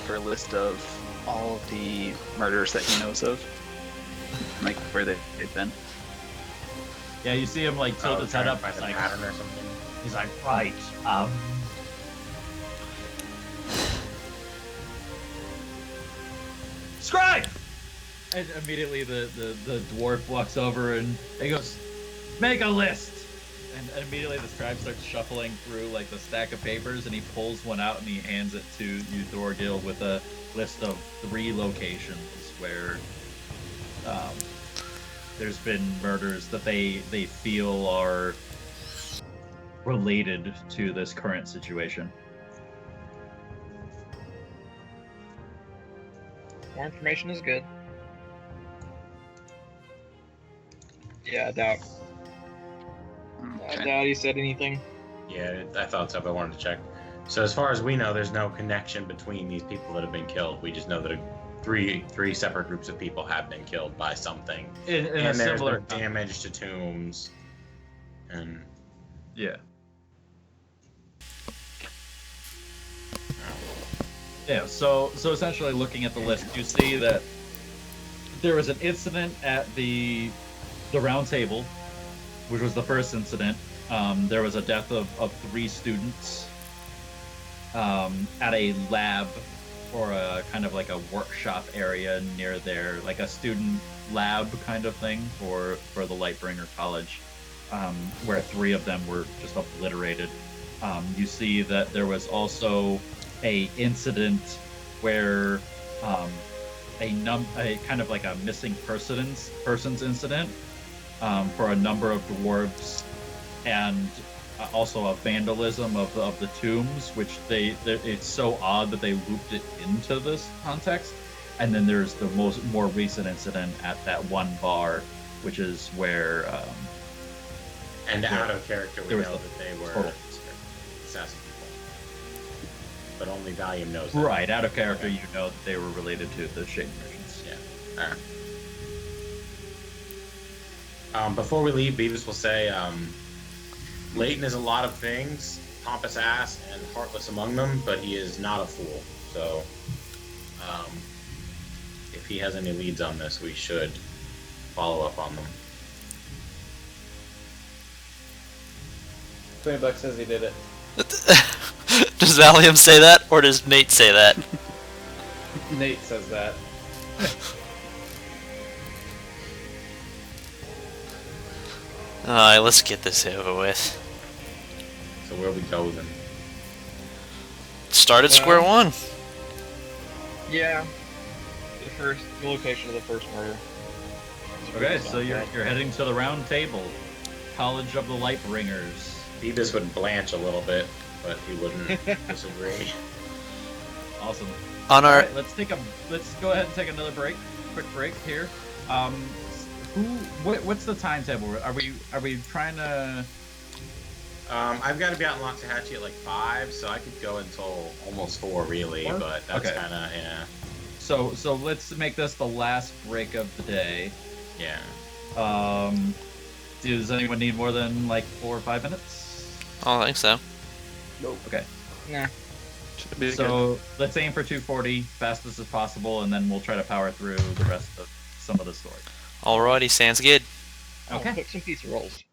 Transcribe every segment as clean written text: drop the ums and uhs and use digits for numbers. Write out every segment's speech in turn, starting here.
for a list of all of the murders that he knows of, like where they've been. Yeah, you see him like tilt his head up, find a like, pattern or something. he's like, right, scribe! And immediately the dwarf walks over and he goes, make a list! And immediately the scribe starts shuffling through like the stack of papers, and he pulls one out and he hands it to you, Thorgil, with a list of 3 locations where there's been murders that they feel are related to this current situation. More information is good. Yeah, I doubt. I doubt he said anything. Yeah, I thought so, but I wanted to check. So as far as we know, there's no connection between these people that have been killed. We just know that three separate groups of people have been killed by something. In and a there's similar been damage to tombs. And yeah. Yeah, so essentially looking at the list, you see that there was an incident at the round table, which was the first incident. There was a death of 3 students at a lab or a kind of like a workshop area near there, like a student lab kind of thing for the Lightbringer College, where 3 of them were just obliterated. You see that there was also a incident where a kind of like a missing persons incident for a number of dwarves, and also a vandalism of the tombs, which it's so odd that they looped it into this context. And then there's the more recent incident at that one bar, which is where out of character, we know that they were total assassin people, but only Valium knows that. Right, out of character, you know that they were related to the Shade Merchants. Yeah. All right. Before we leave, Beavis will say, Leighton is a lot of things, pompous ass and heartless among them, but he is not a fool. So, if he has any leads on this, we should follow up on them. $20 says he did it. Does Valium say that, or does Nate say that? Nate says that. Alright, let's get this over with. So where we go then? Start at square one. Yeah. The location of the first murder. Okay, so you're heading to the round table, College of the Lightbringers. Beavis would blanch a little bit, but he wouldn't disagree. Awesome. On our All right, let's go ahead and take another quick break here. What's the timetable? Are we trying to? I've got to be out in Loxahatchee at like 5, so I could go until almost 4 really, 4? but that's Okay. kind of, yeah. So let's make this the last break of the day. Yeah. Does anyone need more than like 4 or 5 minutes? I don't think so. Nope. Okay. Nah. Should be good. So let's aim for 240, fastest as possible, and then we'll try to power through the rest of some of the story. Alrighty, sounds good. Okay. I'll cook some pizza rolls.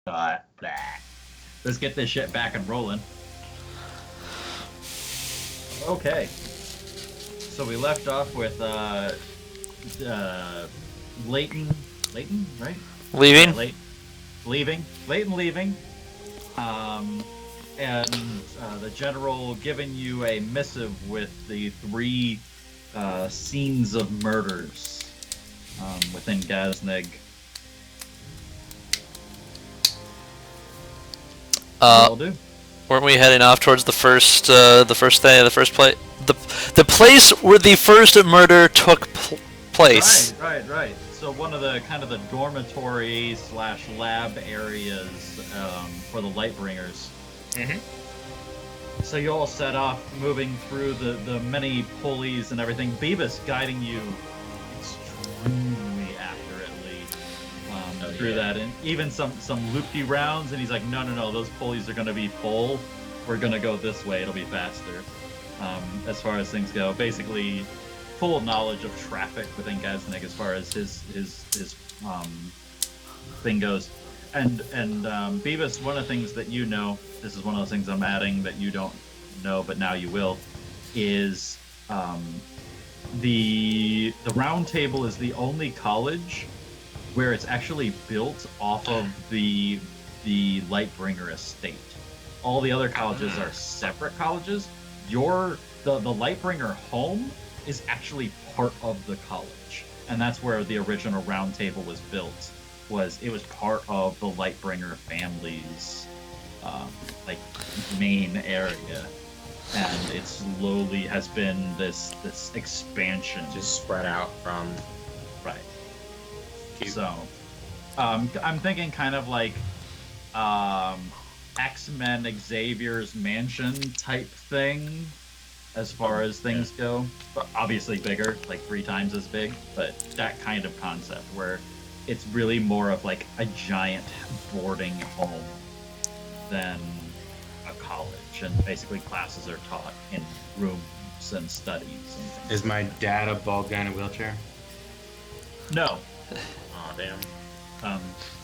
Blah. Let's get this shit back and rolling. Okay. So we left off with Leighton, right? Leaving? Leighton leaving. And the general giving you a missive with the 3 scenes of murders within Gaznig. Will do. Weren't we heading off towards the first place? The place where the first murder took place. Right. So one of the kind of the dormitory / lab areas for the Lightbringers. Mhm. So you all set off, moving through the many pulleys and everything. Beavis guiding you extremely accurately through that, and even some loopy rounds. And he's like, no, those pulleys are going to be full. We're going to go this way. It'll be faster. As far as things go, basically full knowledge of traffic within Gaznig as far as his thing goes. And Beavis, one of the things that you know, this is one of those things I'm adding that you don't know, but now you will, is the Round Table is the only college where it's actually built off of the Lightbringer estate. All the other colleges are separate colleges. The Lightbringer home is actually part of the college, and that's where the original Round Table was built. It was part of the Lightbringer family's main area, and it slowly has been this expansion, Just spread out from. right. Cute. So, I'm thinking kind of like X-Men Xavier's mansion type thing, as far as things go. But obviously bigger, like 3 times as big, but that kind of concept where it's really more of like a giant boarding home than a college, and basically classes are taught in rooms and studies and things. Is my dad a bald guy in a wheelchair? No, Oh damn.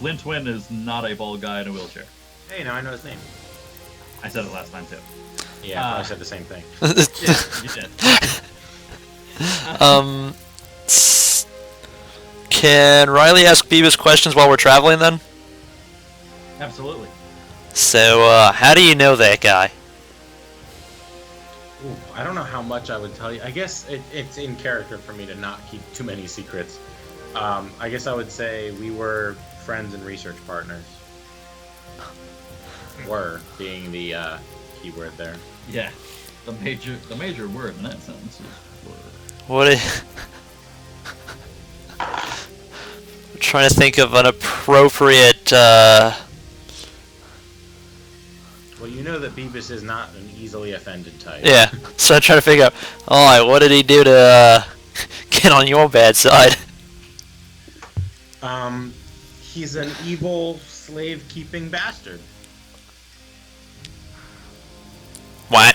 Lintwin is not a bald guy in a wheelchair. Hey, now I know his name. I said it last time too. Yeah, I said the same thing. Yeah, you did. Can Riley ask Beavis questions while we're traveling then? Absolutely. So, how do you know that guy? Ooh, I don't know how much I would tell you. I guess it's in character for me to not keep too many secrets. I guess I would say we were friends and research partners. Were being the key word there. Yeah, the major word in that sentence is word. What is... I'm trying to think of an appropriate, Well, you know that Beavis is not an easily offended type. Yeah, so I'm trying to figure out, alright, what did he do to, get on your bad side? He's an evil slave-keeping bastard. What?